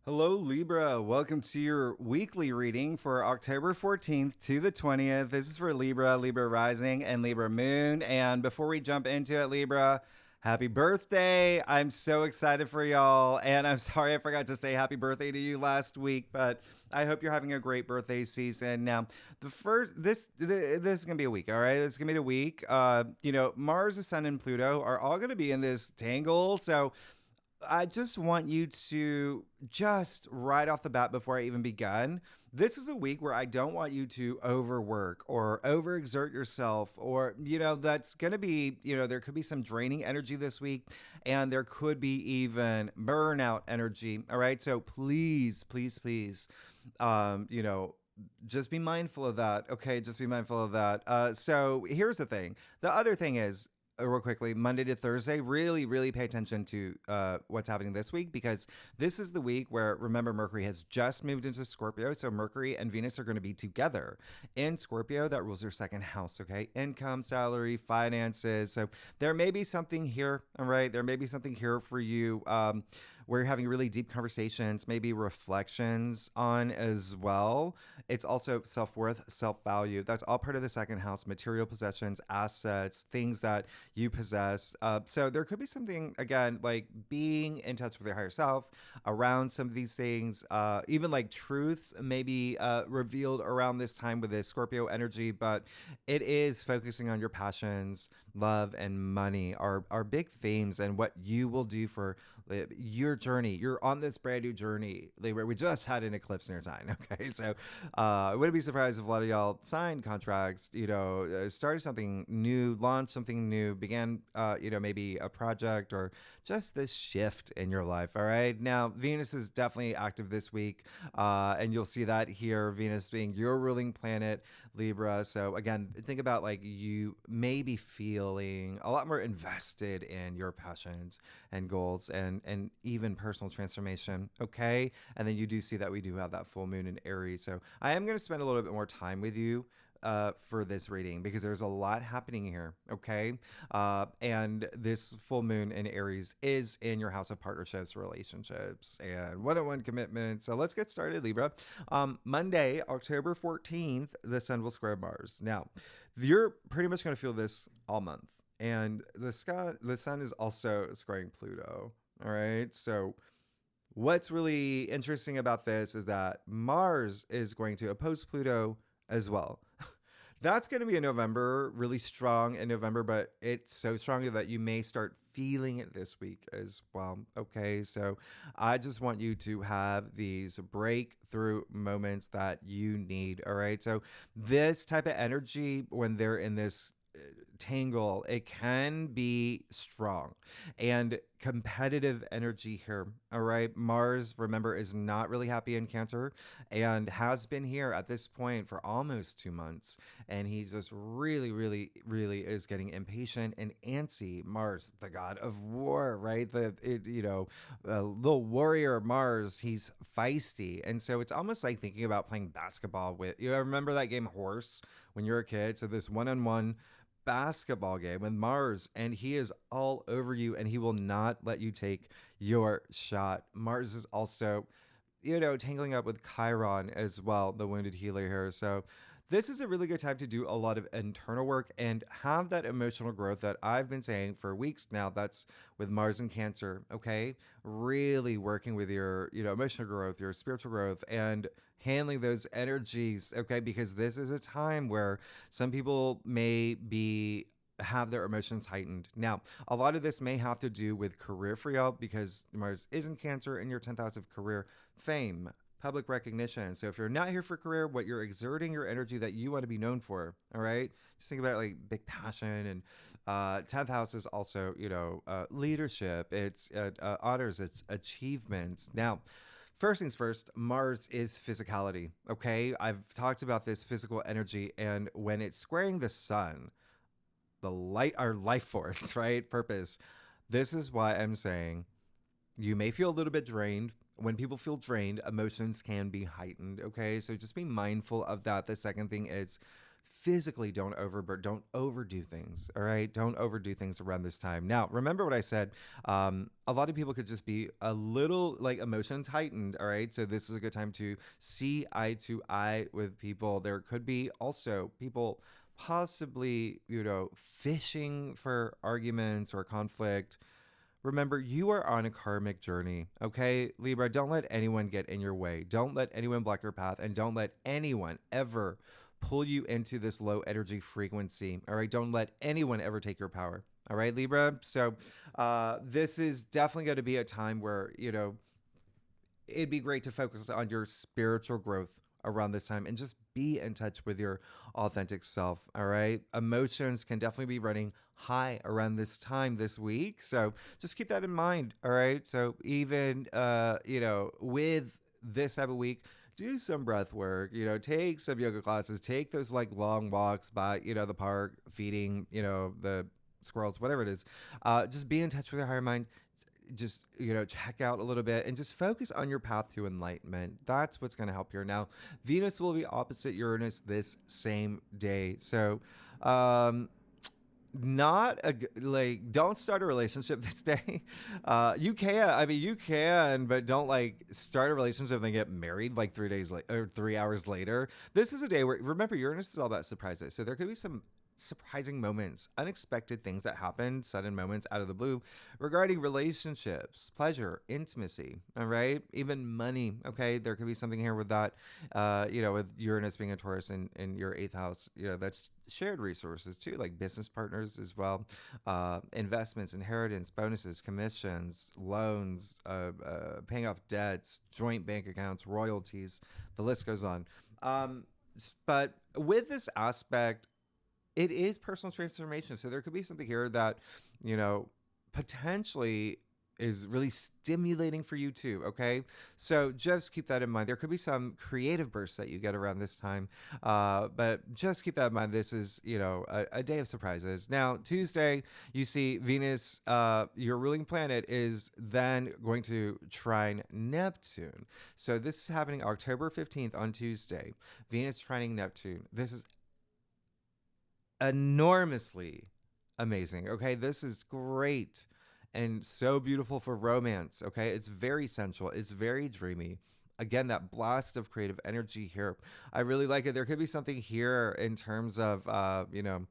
Hello, Libra. Welcome to your weekly reading for October 14th to the 20th. This is for Libra, Libra rising, and Libra moon. And before we jump into it, Libra, happy birthday. I'm so excited for y'all. And I'm sorry I forgot to say happy birthday to you last week, but I hope you're having a great birthday season. Now, this is going to be a week, all right? This is going to be a week. Mars, the Sun, and Pluto are all going to be in this tangle. So, I just want you to just right off the bat before I even begin. This is a week where I don't want you to overwork or overexert yourself, or, that's going to be, there could be some draining energy this week, and there could be even burnout energy. All right. So please, please, please, just be mindful of that. Okay. Just be mindful of that. So here's the thing. The other thing is, real quickly, Monday to Thursday, really, really pay attention to what's happening this week, because this is the week where, remember, Mercury has just moved into Scorpio. So Mercury and Venus are going to be together in Scorpio. That rules your second house, okay? Income, salary, finances. So there may be something here, all right? There may be something here for you where you're having really deep conversations, maybe reflections on as well. It's also self-worth, self-value. That's all part of the second house: material possessions, assets, things that you possess. So there could be something, again, like being in touch with your higher self around some of these things. Even like truths may be revealed around this time with this Scorpio energy, but it is focusing on your passions, love, and money are big themes, and what you will do for your journey. You're on this brand new journey. We just had an eclipse in your sign. Okay. So I wouldn't be surprised if a lot of y'all signed contracts, started something new, launched something new, began, maybe a project or just this shift in your life. All right. Now, Venus is definitely active this week. And you'll see that here, Venus being your ruling planet, Libra. So again, think about like you may be feeling a lot more invested in your passions and goals and even personal transformation. Okay. And then you do see that we do have that full moon in Aries. So I am going to spend a little bit more time with you for this reading, because there's a lot happening here. Okay. And this full moon in Aries is in your house of partnerships, relationships, and one-on-one commitments. So let's get started, Libra. Monday, October 14th, the sun will square Mars. Now, you're pretty much going to feel this all month. And the sun is also squaring Pluto. All right. So what's really interesting about this is that Mars is going to oppose Pluto as well. That's going to be in November, really strong in November, but it's so strong that you may start feeling it this week as well. Okay. So I just want you to have these breakthrough moments that you need. All right. So this type of energy, when they're in this tangle, it can be strong and competitive energy here. All right. Mars, remember, is not really happy in Cancer and has been here at this point for almost 2 months. And he's just really, really, really is getting impatient and antsy. Mars, the god of war, right? Little warrior Mars, he's feisty. And so it's almost like thinking about playing basketball with, remember that game Horse when you were a kid? So this one-on-one basketball game with Mars, and he is all over you, and he will not let you take your shot. Mars is also, tangling up with Chiron as well, the wounded healer here. So this is a really good time to do a lot of internal work and have that emotional growth that I've been saying for weeks now. That's with Mars and Cancer. Okay. Really working with your, emotional growth, your spiritual growth, and handling those energies. Okay. Because this is a time where some people may be have their emotions heightened. Now, a lot of this may have to do with career for y'all, because Mars is in Cancer in your 10th house of career, fame, public recognition. So if you're not here for career, what you're exerting your energy that you want to be known for, all right? Just think about like big passion. And 10th house is also, leadership. It's honors, it's achievements. Now, first things first, Mars is physicality, okay? I've talked about this physical energy, and when it's squaring the sun, the light, our life force, right? Purpose. This is why I'm saying you may feel a little bit drained. When people feel drained, emotions can be heightened. Okay. So just be mindful of that. The second thing is physically don't overdo things. All right. Don't overdo things around this time. Now, remember what I said. A lot of people could just be a little like emotions heightened. All right. So this is a good time to see eye to eye with people. There could be also people possibly, fishing for arguments or conflict. Remember, you are on a karmic journey, okay? Libra, don't let anyone get in your way. Don't let anyone block your path, and don't let anyone ever pull you into this low energy frequency, all right? Don't let anyone ever take your power, all right, Libra? So this is definitely going to be a time where, it'd be great to focus on your spiritual growth around this time and just be in touch with your authentic self. All right. Emotions can definitely be running high around this time this week. So just keep that in mind. All right. So even, with this type of week, do some breath work, take some yoga classes, take those like long walks by, the park, feeding, the squirrels, whatever it is. Just be in touch with your higher mind, just check out a little bit and just focus on your path to enlightenment. That's what's going to help here. Now Venus will be opposite Uranus this same day, so not a like don't start a relationship this day. You can, but don't like start a relationship and then get married like 3 days later or 3 hours later. This is a day where, remember, Uranus is all about surprises, so there could be some surprising moments, unexpected things that happen, sudden moments out of the blue regarding relationships, pleasure, intimacy, all right? Even money, okay? There could be something here with that, with Uranus being a Taurus in your eighth house, that's shared resources too, like business partners as well, investments, inheritance, bonuses, commissions, loans, paying off debts, joint bank accounts, royalties, the list goes on. But with this aspect, it is personal transformation. So there could be something here that, potentially is really stimulating for you too. Okay. So just keep that in mind. There could be some creative bursts that you get around this time. But just keep that in mind. This is, a day of surprises. Now, Tuesday, you see Venus, your ruling planet, is then going to trine Neptune. So this is happening October 15th on Tuesday. Venus trining Neptune. This is enormously amazing. Okay, this is great and so beautiful for romance. Okay, it's very sensual, it's very dreamy. Again, that blast of creative energy here, I really like it. There could be something here in terms of the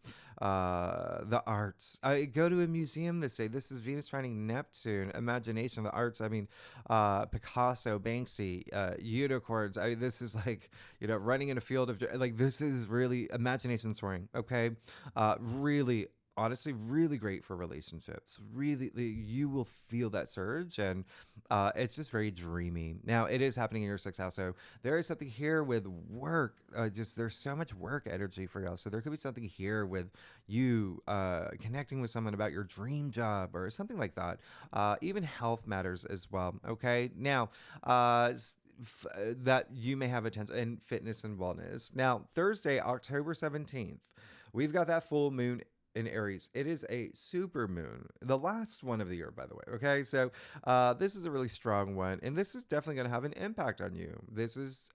arts. I go to a museum this day. This is Venus trining Neptune, imagination, the arts. I mean, Picasso, Banksy, unicorns. This is like, running in a field of, like, this is really imagination soaring. Okay, really, honestly, really great for relationships. Really, you will feel that surge, and it's just very dreamy. Now, it is happening in your sixth house, so there is something here with work. Just there's so much work energy for y'all, so there could be something here with you connecting with someone about your dream job or something like that. Even health matters as well. Okay, now. That you may have attention in fitness and wellness. Now, Thursday, October 17th, we've got that full moon in Aries. It is a super moon, the last one of the year, by the way. Okay, so this is a really strong one, and this is definitely going to have an impact on you. This is,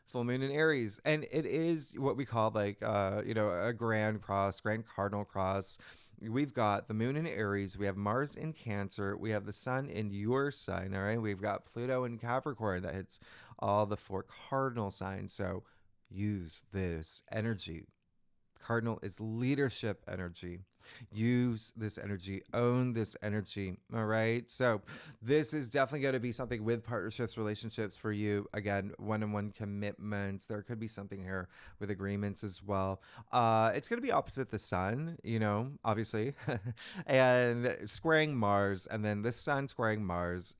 full moon in Aries, and it is what we call like, a grand cross, grand cardinal cross. We've got the moon in Aries, we have Mars in Cancer, we have the sun in your sign. All right, we've got Pluto in Capricorn that hits all the four cardinal signs. So use this energy. Cardinal is leadership energy. Use this energy, own this energy. All right. So this is definitely going to be something with partnerships, relationships for you. Again, one-on-one commitments. There could be something here with agreements as well. It's going to be opposite the sun, obviously, and squaring Mars, and then the sun squaring Mars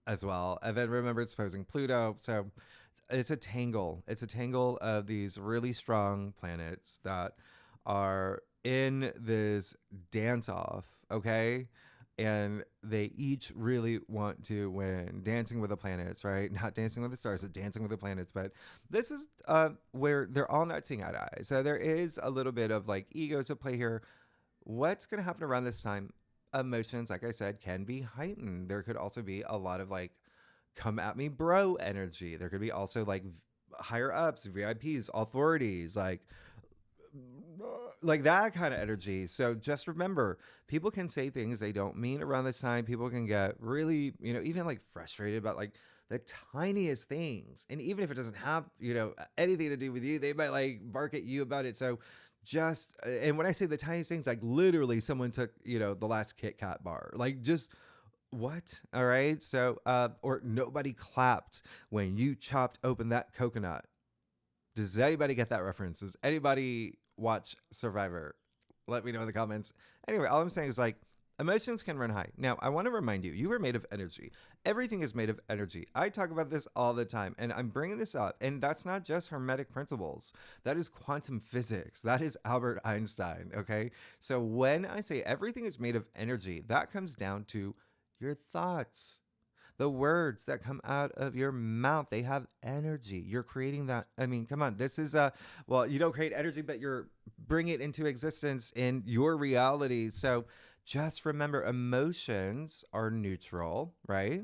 as well. And then remember, it's opposing Pluto. So it's a tangle. It's a tangle of these really strong planets that are in this dance off, okay? And they each really want to win. Dancing with the planets, right? Not dancing with the stars, but dancing with the planets. But this is where they're all not seeing eye to eye. So there is a little bit of like egos at play here. What's going to happen around this time? Emotions, like I said, can be heightened. There could also be a lot of like, come at me bro energy. There could be also like higher ups, VIPs, authorities, like that kind of energy. So just remember, people can say things they don't mean around this time. People can get really, even like frustrated about like the tiniest things. And even if it doesn't have, anything to do with you, they might like bark at you about it. So just, and when I say the tiniest things, like literally someone took, the last Kit Kat bar, like just what? All right. So, or nobody clapped when you chopped open that coconut. Does anybody get that reference? Does anybody watch Survivor? Let me know in the comments. Anyway, all I'm saying is like emotions can run high. Now, I want to remind you, you are made of energy. Everything is made of energy. I talk about this all the time, and I'm bringing this up. And that's not just Hermetic principles. That is quantum physics. That is Albert Einstein. Okay. So when I say everything is made of energy, that comes down to your thoughts. The words that come out of your mouth, they have energy. You're creating that. I mean, come on. This is well, you don't create energy, but you're bring it into existence in your reality. So just remember, emotions are neutral, right?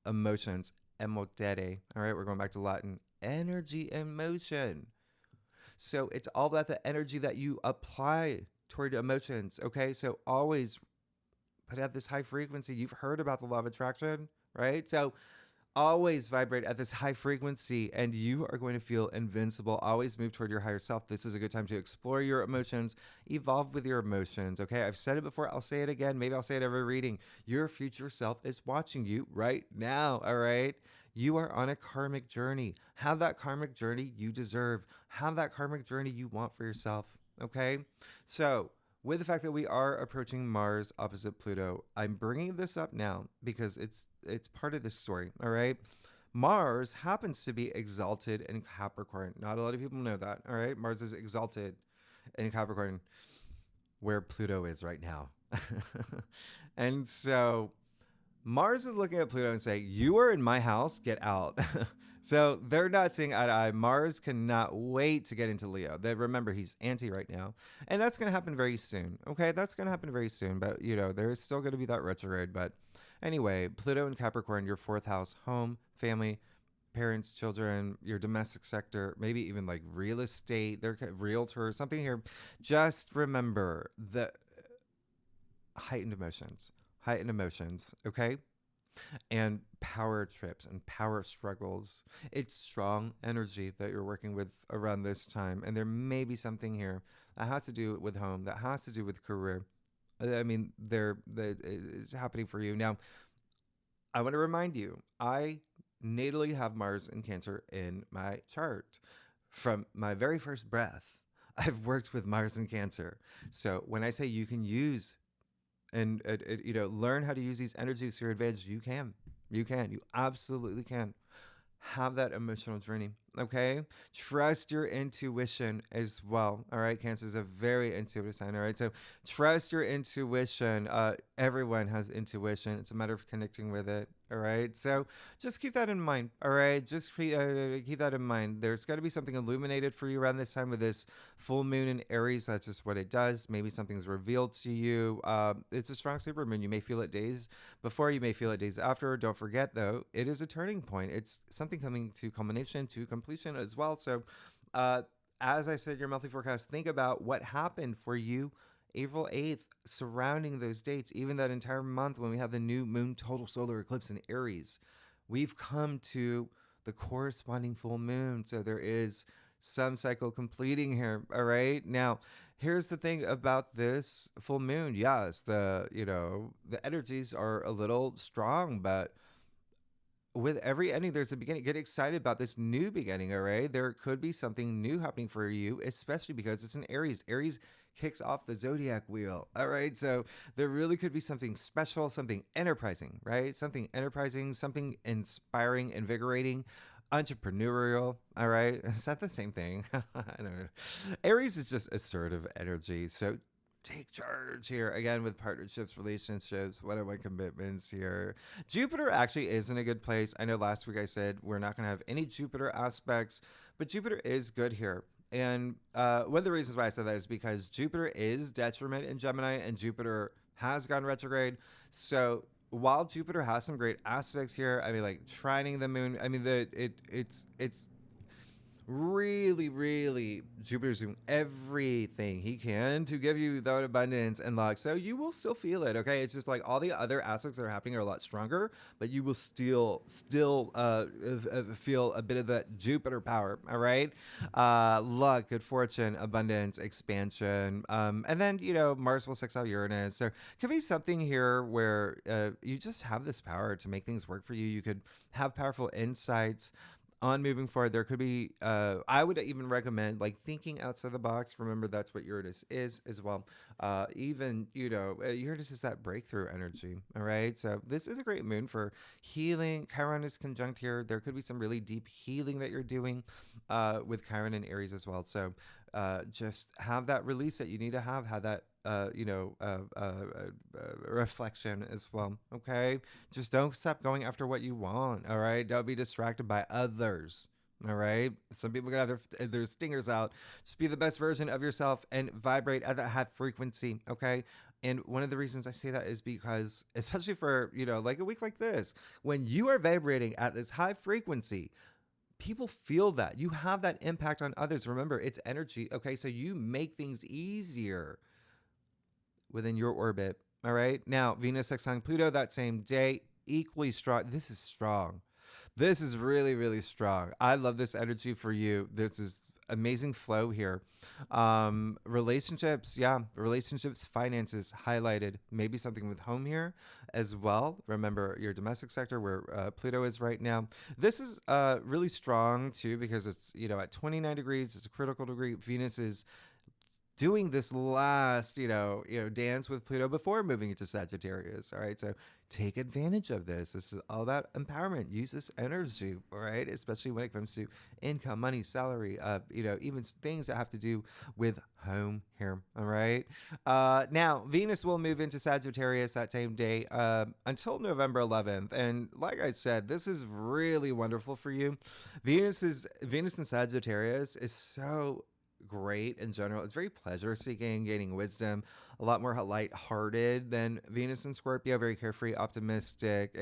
Emotions, emotere. All right, we're going back to Latin. Energy, emotion. So it's all about the energy that you apply toward emotions. Okay, so always put at this high frequency. You've heard about the law of attraction, right? So always vibrate at this high frequency and you are going to feel invincible. Always move toward your higher self. This is a good time to explore your emotions, evolve with your emotions. Okay. I've said it before. I'll say it again. Maybe I'll say it every reading. Your future self is watching you right now. All right. You are on a karmic journey. Have that karmic journey you deserve. Have that karmic journey you want for yourself. Okay. So, with the fact that we are approaching Mars opposite Pluto, I'm bringing this up now because it's part of this story, all right? Mars happens to be exalted in Capricorn. Not a lot of people know that, all right? Mars is exalted in Capricorn, where Pluto is right now. And so Mars is looking at Pluto and saying, "You are in my house, get out." So they're not seeing eye to eye. Mars cannot wait to get into Leo. Remember, he's anti right now. And that's going to happen very soon. Okay, that's going to happen very soon. But, there is still going to be that retrograde. But anyway, Pluto and Capricorn, your fourth house, home, family, parents, children, your domestic sector, maybe even like real estate, their realtor, something here. Just remember the heightened emotions. Heightened emotions, okay? And power trips and power struggles. It's strong energy that you're working with around this time. And there may be something here that has to do with home, that has to do with career. I mean, it's happening for you. Now, I want to remind you, I natally have Mars and Cancer in my chart. From my very first breath, I've worked with Mars and Cancer. So when I say you can use and learn how to use these energies to your advantage, you can. You absolutely can. Have that emotional journey. Okay, trust your intuition as well. All right, Cancer is a very intuitive sign. All right, so trust your intuition. Everyone has intuition. It's a matter of connecting with it. All right, so just keep that in mind. All right, just keep that in mind. There's got to be something illuminated for you around this time with this full moon in Aries. That's just what it does. Maybe something's revealed to you. It's a strong super moon. You may feel it days before, you may feel it days after. Don't forget though, it is a turning point. It's something coming to culmination, to completion as well. So as I said, your monthly forecast, think about what happened for you April 8th, surrounding those dates, even that entire month when we have the new moon total solar eclipse in Aries. We've come to the corresponding full moon. So there is some cycle completing here. All right. Now, here's the thing about this full moon. Yes, the energies are a little strong, but with every ending, there's a beginning. Get excited about this new beginning, all right? There could be something new happening for you, especially because it's an Aries. Aries kicks off the zodiac wheel, all right? So there really could be something special, something enterprising, right? Something enterprising, something inspiring, invigorating, entrepreneurial, all right? Is that the same thing? I don't know. Aries is just assertive energy. So take charge here again with partnerships, relationships. What are my commitments here? Jupiter actually is in a good place. I know last week I said we're not going to have any Jupiter aspects, but Jupiter is good here. And one of the reasons why I said that is because Jupiter is detriment in Gemini and Jupiter has gone retrograde. So while Jupiter has some great aspects here, I mean, like trining the moon, I mean, it's really, really, Jupiter's doing everything he can to give you that abundance and luck. So you will still feel it, okay? It's just like all the other aspects that are happening are a lot stronger, but you will still feel a bit of that Jupiter power, all right? Luck, good fortune, abundance, expansion. And then, Mars will sextile Uranus. So could be something here where you just have this power to make things work for you. You could have powerful insights on moving forward. There could be I would even recommend like thinking outside the box. Remember, that's what Uranus is as well. Even Uranus is that breakthrough energy. All right, so this is a great moon for healing. Chiron is conjunct here. There could be some really deep healing that you're doing with Chiron and Aries as well. So just have that release that you need to have that reflection as well. Okay, just don't stop going after what you want. All right, don't be distracted by others. All right, some people gonna have their stingers out. Just be the best version of yourself and vibrate at that high frequency. Okay. And one of the reasons I say that is because, especially for, like a week like this, when you are vibrating at this high frequency, people feel that. You have that impact on others. Remember, it's energy. Okay. So you make things easier within your orbit. All right. Now, Venus sextile Pluto that same day, equally strong. This is strong. This is really, really strong. I love this energy for you. This is amazing flow here. Relationships, finances highlighted. Maybe something with home here as well. Remember your domestic sector where Pluto is right now. This is really strong too because it's at 29 degrees. It's a critical degree. Venus is doing this last, dance with Pluto before moving into Sagittarius. All right. So take advantage of this. This is all about empowerment. Use this energy. All right. Especially when it comes to income, money, salary, even things that have to do with home here. All right. Now Venus will move into Sagittarius that same day, until November 11th. And like I said, this is really wonderful for you. Venus in Sagittarius is so great in general. It's very pleasure seeking, gaining wisdom, a lot more light-hearted than Venus in Scorpio, very carefree, optimistic.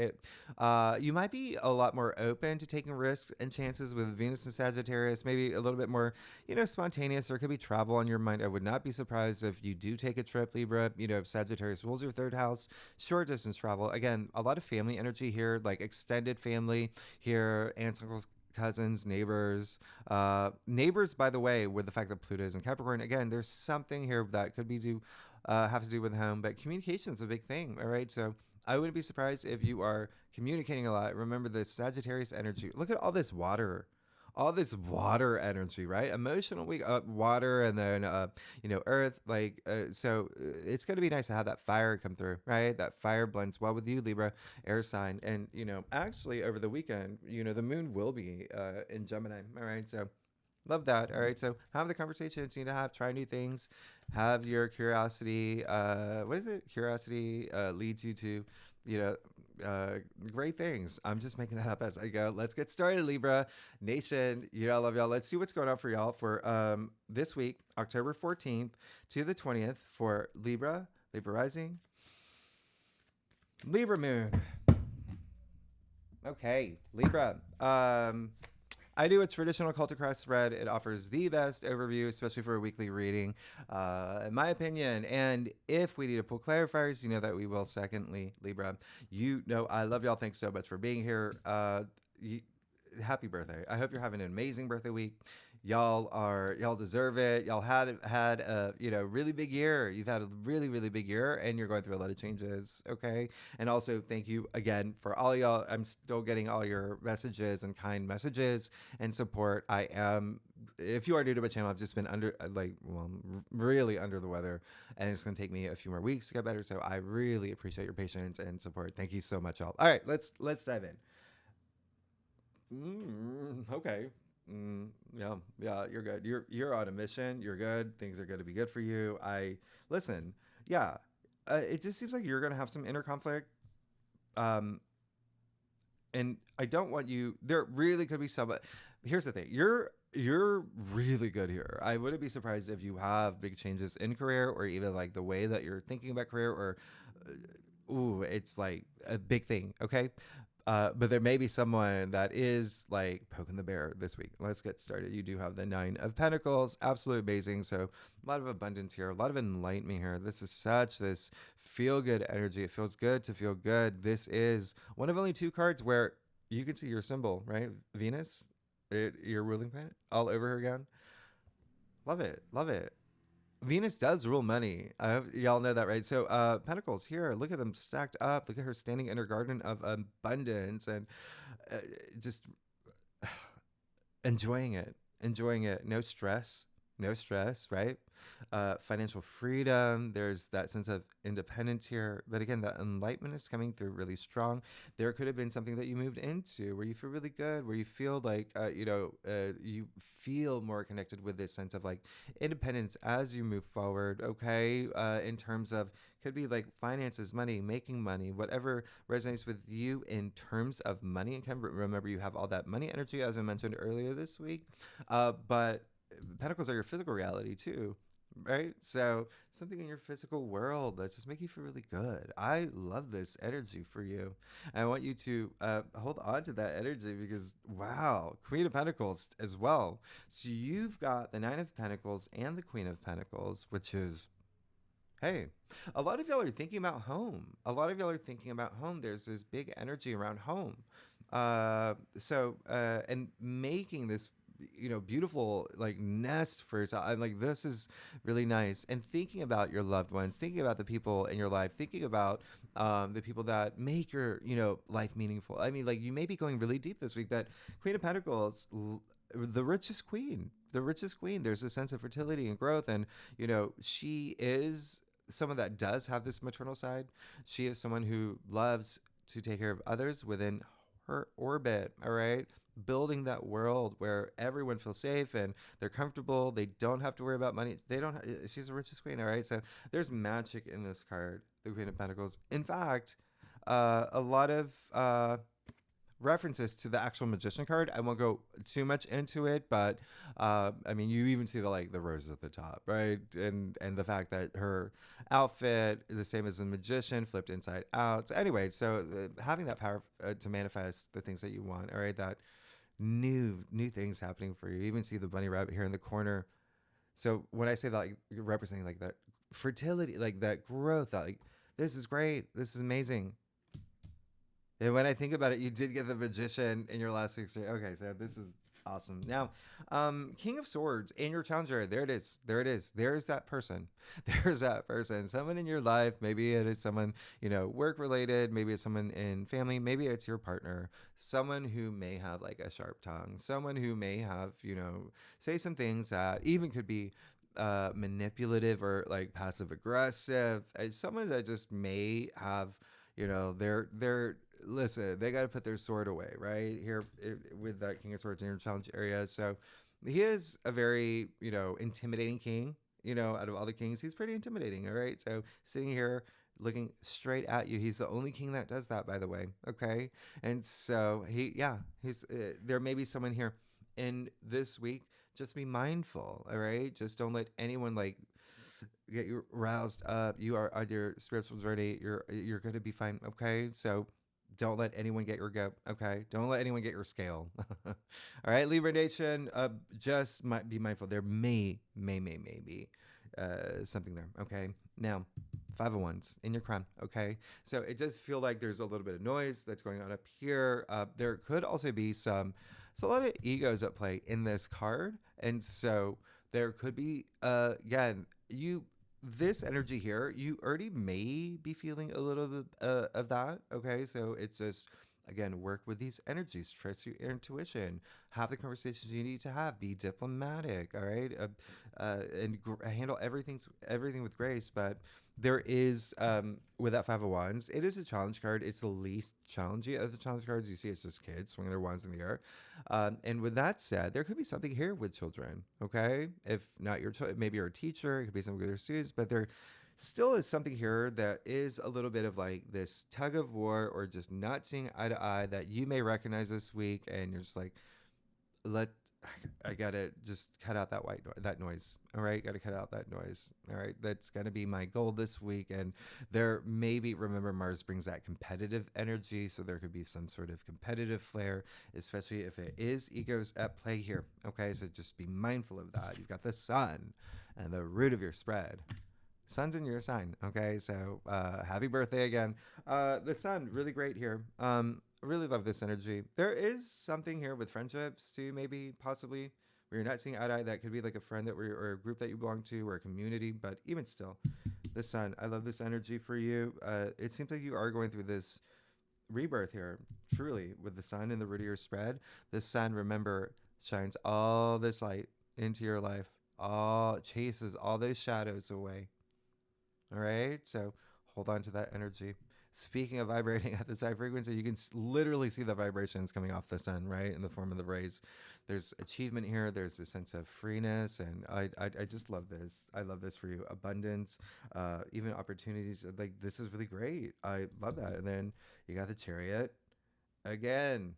You might be a lot more open to taking risks and chances with Venus in Sagittarius, maybe a little bit more, spontaneous. There could be travel on your mind. I would not be surprised if you do take a trip, Libra. If Sagittarius rules your third house, short distance travel. Again, a lot of family energy here, like extended family here, aunts, uncles, cousins, neighbors. Neighbors, by the way, with the fact that Pluto is in Capricorn, again, there's something here that could be have to do with home, but communication is a big thing. All right, so I wouldn't be surprised if you are communicating a lot. Remember the Sagittarius energy. Look at all this water energy, right? Emotional week, water, and then earth. So it's going to be nice to have that fire come through, right? That fire blends well with you, Libra, air sign, and actually over the weekend, the moon will be in Gemini. All right, so love that. All right, so have the conversations you need to have. Try new things. Have your curiosity. What is it? Curiosity leads you to, great things. I'm just making that up as I go. Let's get started, Libra Nation. I love y'all. Let's see what's going on for y'all for this week, October 14th to the 20th for Libra rising, Libra moon. Okay, Libra. I do a traditional cultic cross spread. It offers the best overview, especially for a weekly reading, in my opinion. And if we need to pull clarifiers, that we will. Secondly, Libra, I love y'all. Thanks so much for being here. Happy birthday. I hope you're having an amazing birthday week. Y'all deserve it. Y'all had a really big year. You've had a really, really big year, and you're going through a lot of changes. Okay. And also thank you again for all y'all. I'm still getting all your messages and kind messages and support. If you are new to my channel, I've just been really under the weather, and it's going to take me a few more weeks to get better. So I really appreciate your patience and support. Thank you so much, y'all. All right, let's dive in. Okay. Yeah, you're good. You're on a mission. You're good. Things are going to be good for you. Listen. Yeah, it just seems like you're going to have some inner conflict. And I don't want you. There really could be some. Here's the thing. You're really good here. I wouldn't be surprised if you have big changes in career, or even like the way that you're thinking about career, or it's like a big thing. Okay. But there may be someone that is like poking the bear this week. Let's get started. You do have the Nine of Pentacles. Absolutely amazing. So a lot of abundance here, a lot of enlightenment here. This is such this feel good energy. It feels good to feel good. This is one of only two cards where you can see your symbol, right? Venus, your ruling planet, all over her again. Love it. Love it. Venus does rule money. Y'all know that, right? So, Pentacles here. Look at them stacked up. Look at her standing in her garden of abundance and uh, just enjoying it. Enjoying it. No stress. No stress, right? Financial freedom. There's that sense of independence here. But again, that enlightenment is coming through really strong. There could have been something that you moved into where you feel really good, where you feel like, you feel more connected with this sense of like independence as you move forward, okay? In terms of, could be like finances, money, making money, whatever resonates with you in terms of money. And remember, you have all that money energy, as I mentioned earlier this week. But Pentacles are your physical reality too, right? So something in your physical world that's just making you feel really good. I love this energy for you. I want you to hold on to that energy because, wow, Queen of Pentacles as well. So you've got the Nine of Pentacles and the Queen of Pentacles, which is, hey, a lot of y'all are thinking about home. A lot of y'all are thinking about home. There's this big energy around home. And making this, beautiful like nest for yourself. I'm like, this is really nice. And thinking about your loved ones, thinking about the people in your life, thinking about the people that make your, life meaningful. I mean, like you may be going really deep this week, but Queen of Pentacles, the richest queen, the richest queen. There's a sense of fertility and growth. And, she is someone that does have this maternal side. She is someone who loves to take care of others within her orbit. All right. Building that world where everyone feels safe and they're comfortable. They don't have to worry about money. They don't. She's the richest queen. All right. So there's magic in this card, the Queen of Pentacles. In fact, a lot of references to the actual magician card. I won't go too much into it, but I mean, you even see the roses at the top, right? And the fact that her outfit is the same as the magician, flipped inside out. So anyway, so having that power to manifest the things that you want, all right, that new things happening for you. You even see the bunny rabbit here in the corner. So when I say that, like representing like that fertility, like that growth, that like this is great, this is amazing. And when I think about it, you did get the magician in your last 6 years. Okay, so this is awesome. Now, King of Swords in your challenger. There it is. There it is. There's that person. There's that person. Someone in your life. Maybe it is someone, work related. Maybe it's someone in family. Maybe it's your partner. Someone who may have like a sharp tongue. Someone who may have, say some things that even could be manipulative or like passive aggressive. It's someone that just may have, they're listen, they got to put their sword away, right? Here with that King of Swords in your challenge area. So he is a very, intimidating king, out of all the kings, he's pretty intimidating. All right. So sitting here looking straight at you, he's the only king that does that, by the way. Okay. And so he's, there may be someone here in this week. Just be mindful. All right. Just don't let anyone like get you roused up. You are on your spiritual journey. You're going to be fine. Okay. So don't let anyone get your goat. Okay. Don't let anyone get your scale. All right. Libra Nation, just be mindful. There may be something there. Okay. Now, 5 of Wands in your crown. Okay. So it does feel like there's a little bit of noise that's going on up here. There could also be it's a lot of egos at play in this card. And so there could be, again, this energy here, you already may be feeling a little bit of that. Okay. So it's just, again, work with these energies, trust your intuition, have the conversations you need to have, be diplomatic. All right. Handle everything with grace. But there is, with that 5 of Wands, it is a challenge card. It's the least challenging of the challenge cards. You see, it's just kids swinging their wands in the air. And with that said, there could be something here with children. Okay. If not your maybe you're a teacher, it could be something with your students, but there still is something here that is a little bit of like this tug of war or just not seeing eye to eye that you may recognize this week. And you're just like, I gotta just cut out that noise. All right, gotta cut out that noise. All right, that's gonna be my goal this week. And there maybe remember Mars brings that competitive energy, so there could be some sort of competitive flair, especially if it is egos at play here. Okay, so just be mindful of that. You've got the Sun and the root of your spread. Sun's in your sign. Okay, so happy birthday again. The Sun, really great here. Really love this energy. There is something here with friendships too, maybe, possibly, where you're not seeing eye to eye. That could be like a friend or a group that you belong to, or a community. But even still, the Sun, I love this energy for you. It seems like you are going through this rebirth here, truly, with the Sun and the root of your spread. The Sun, remember, shines all this light into your life, all chases all those shadows away. All right, so hold on to that energy. Speaking of vibrating at this high frequency, you can literally see the vibrations coming off the Sun, right, in the form of the rays. There's achievement here. There's a sense of freeness, and I just love this. I love this for you. Abundance, even opportunities. Like, this is really great. I love that. And then you got the Chariot again.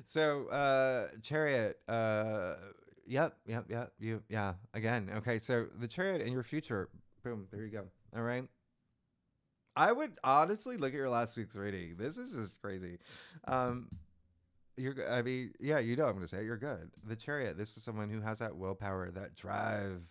So Chariot. Yep. Yeah. Again. Okay. So the Chariot in your future. Boom. There you go. All right. I would honestly look at your last week's reading. This is just crazy. I mean, yeah, you know, I'm going to say it. You're good. The Chariot. This is someone who has that willpower, that drive.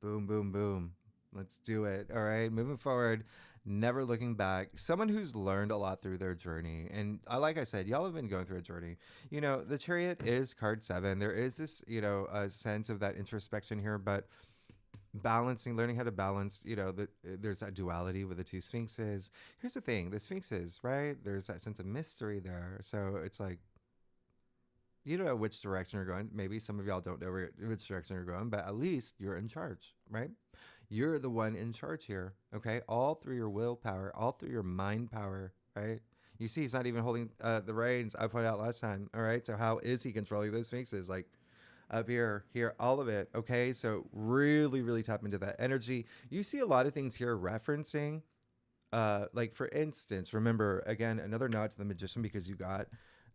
Boom, boom, boom. Let's do it. All right. Moving forward, never looking back. Someone who's learned a lot through their journey. And like I said, y'all have been going through a journey. You know, the Chariot is card 7. There is this, you know, a sense of that introspection here, but balancing, learning how to balance, you know, there's that duality with the two Sphinxes. Here's the thing, the Sphinxes, right? There's that sense of mystery there. So it's like, you don't know which direction you're going. Maybe some of y'all don't know which direction you're going, but at least you're in charge, right? You're the one in charge here, okay? All through your willpower, all through your mind power, right? You see, he's not even holding the reins. I pointed out last time, all right? So how is he controlling those Sphinxes? Like, up here, all of it. Okay, so really, really tap into that energy. You see a lot of things here referencing, like for instance, remember again, another nod to the Magician, because you got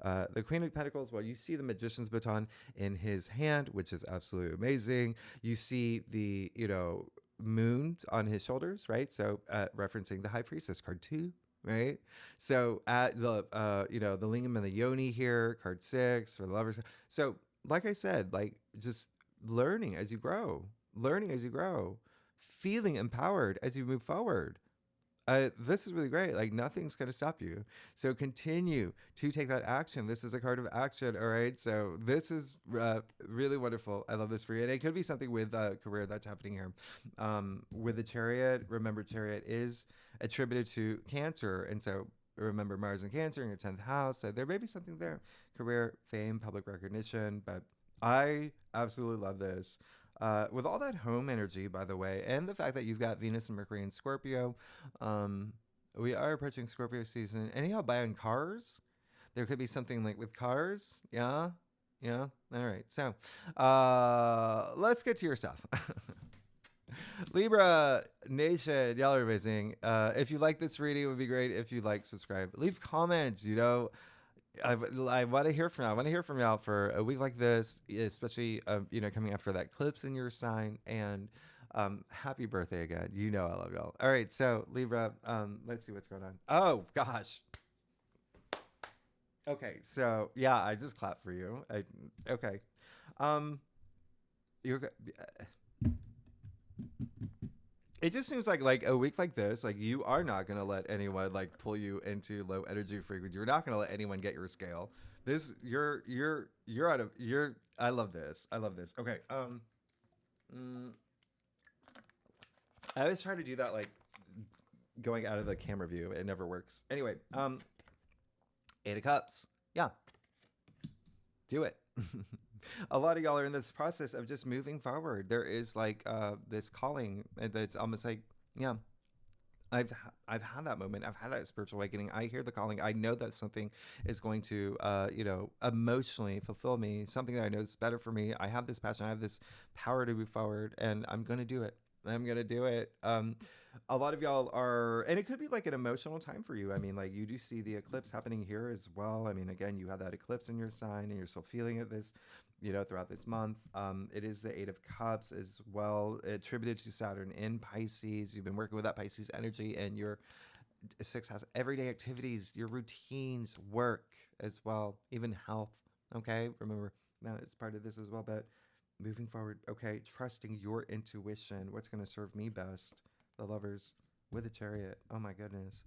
the Queen of Pentacles. Well, you see the Magician's baton in his hand, which is absolutely amazing. You see the, you know, moon on his shoulders, right? So referencing the High Priestess, card 2. Right, so at the you know, the lingam and the yoni here, card 6 for the lovers. So like I said, like just learning as you grow, feeling empowered as you move forward. This is really great. Like, nothing's going to stop you. So continue to take that action. This is a card of action. All right. So this is really wonderful. I love this for you. And it could be something with career that's happening here. With the Chariot, remember, Chariot is attributed to Cancer. And so remember, Mars and Cancer in your 10th house. So there may be something there. Career, fame, public recognition. But I absolutely love this. With all that home energy, by the way, and the fact that you've got Venus and Mercury in Scorpio, we are approaching Scorpio season. Anyhow, buying cars, there could be something like with cars. Yeah. All right. So let's get to your stuff. Libra Nation, y'all are amazing. If you like this reading, it would be great if you like, subscribe, leave comments. You know, I want to hear from y'all. I want to hear from y'all for a week like this, especially, you know, coming after that eclipse in your sign. And happy birthday again. You know I love y'all. All right, so Libra, let's see what's going on. Oh, gosh. Okay, so, yeah, I just clapped for you. Okay. You're good. It just seems like a week like this, like you are not going to let anyone like pull you into low energy frequency. You're not going to let anyone get your scale. You're out of, I love this. Okay. I always try to do that, like going out of the camera view. It never works. Anyway, 8 of Cups. Yeah. Do it. A lot of y'all are in this process of just moving forward. There is like this calling that's almost like, yeah, I've had that moment. I've had that spiritual awakening. I hear the calling. I know that something is going to, you know, emotionally fulfill me. Something that I know is better for me. I have this passion. I have this power to move forward, and I'm going to do it. I'm gonna do it. A lot of y'all are, and it could be like an emotional time for you. I mean, like you do see the eclipse happening here as well. I mean, again, you have that eclipse in your sign, and you're still feeling it this, throughout this month. It is the Eight of Cups as well, attributed to Saturn in Pisces. You've been working with that Pisces energy, and your six has everyday activities, your routines, work as well, even health. Okay, remember that is part of this as well. But moving forward, okay, trusting your intuition. What's going to serve me best? The Lovers with the Chariot. Oh my goodness.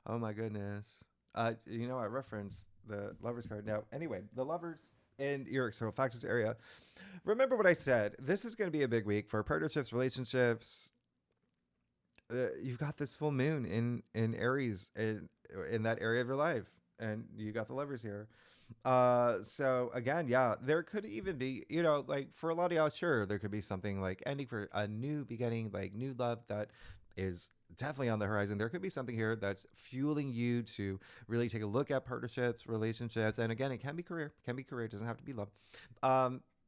Oh my goodness. I referenced the Lovers card. Now, anyway, the Lovers in your external factors area. Remember what I said. This is going to be a big week for partnerships, relationships. You've got this full moon in Aries in that area of your life, and you got the Lovers here. So again, yeah, there could even be, like for a lot of y'all, sure, there could be something like ending for a new beginning, like new love that is definitely on the horizon. There could be something here that's fueling you to really take a look at partnerships, relationships, and again, it can be career, it doesn't have to be love.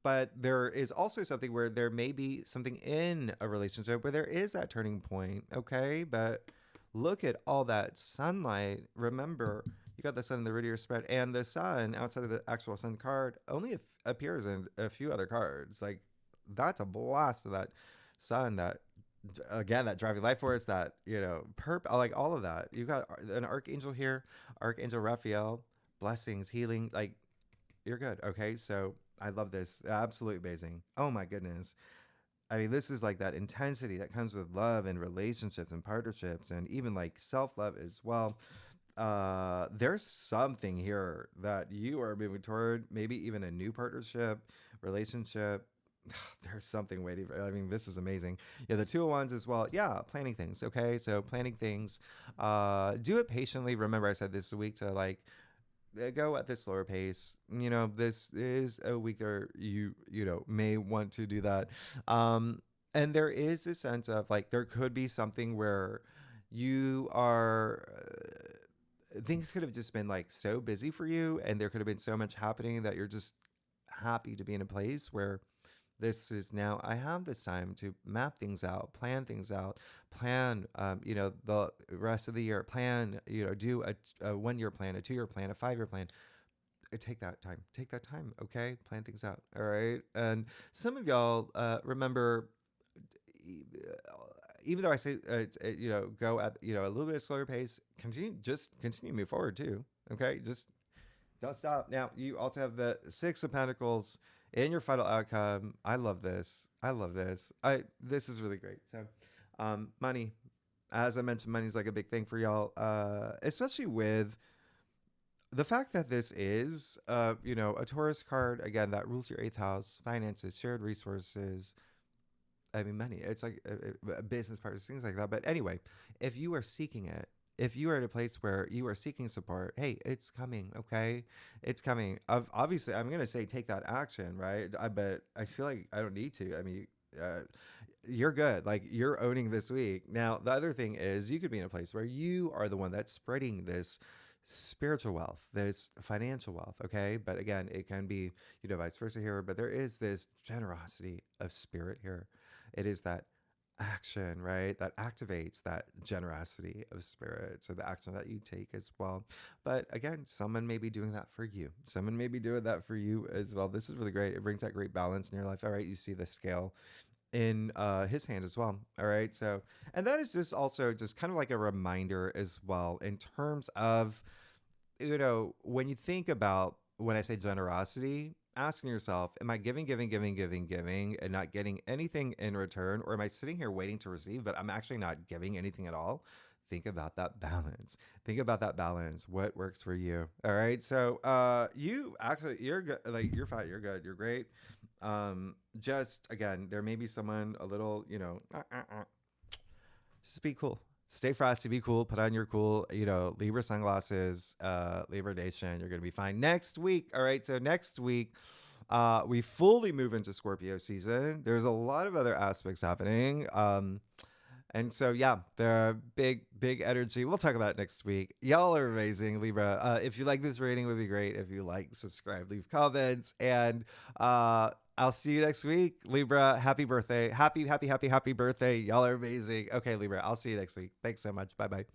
But there is also something where there may be something in a relationship where there is that turning point, okay? But look at all that sunlight. Remember, you got the sun in the Ritter spread, and the sun outside of the actual sun card only appears in a few other cards. Like, that's a blast of that sun, that, again, that driving life force, that, like all of that. You got an archangel here, Archangel Raphael, blessings, healing, like, you're good, okay? So I love this. Absolutely amazing. Oh my goodness. I mean, this is like that intensity that comes with love and relationships and partnerships and even like self-love as well. There's something here that you are moving toward, maybe even a new partnership, relationship. There's something waiting. I mean, this is amazing. Yeah, the two of wands as well. Yeah, planning things. Okay, so planning things. Do it patiently. Remember, I said this week to like go at this slower pace. This is a week that you may want to do that. And there is a sense of like there could be something where you are things could have just been like so busy for you, and there could have been so much happening that you're just happy to be in a place where this is now I have this time to map things out, plan things out, plan the rest of the year, plan, do a 1 year plan, a 2 year plan, a 5 year plan. Take that time, okay? Plan things out, all right? And some of y'all remember, even though I say go at a little bit slower pace, continue to move forward too, okay? Just don't stop. Now, you also have the Six of Pentacles in your final outcome. I love this. This is really great. So, money, as I mentioned, money is like a big thing for y'all, especially with the fact that this is, a Taurus card, again, that rules your eighth house, finances, shared resources. I mean, money. It's like a business partners, things like that. But anyway, if you are seeking it, if you are at a place where you are seeking support, hey, it's coming, okay? It's coming. Obviously, I'm going to say take that action, right? But I feel like I don't need to. I mean, you're good. Like, you're owning this week. Now, the other thing is you could be in a place where you are the one that's spreading this spiritual wealth, this financial wealth, okay? But again, it can be, vice versa here. But there is this generosity of spirit here. It is that action, right? That activates that generosity of spirit. So the action that you take as well. But again, someone may be doing that for you. Someone may be doing that for you as well. This is really great. It brings that great balance in your life. All right. You see the scale in his hand as well. All right. So, and that is just also just kind of like a reminder as well in terms of, when you think about when I say generosity, asking yourself, am I giving, and not getting anything in return? Or am I sitting here waiting to receive, but I'm actually not giving anything at all? Think about that balance. What works for you? All right. So you're good. Like, you're fine. You're good. You're great. Just again, there may be someone a little, just be cool. Stay frosty, be cool, put on your cool, Libra sunglasses, Libra Nation. You're going to be fine next week. All right. So next week, we fully move into Scorpio season. There's a lot of other aspects happening. And so, yeah, the big energy. We'll talk about it next week. Y'all are amazing, Libra. If you like this rating, it would be great. If you like, subscribe, leave comments. And I'll see you next week. Libra, happy birthday. Happy birthday. Y'all are amazing. Okay, Libra, I'll see you next week. Thanks so much. Bye bye.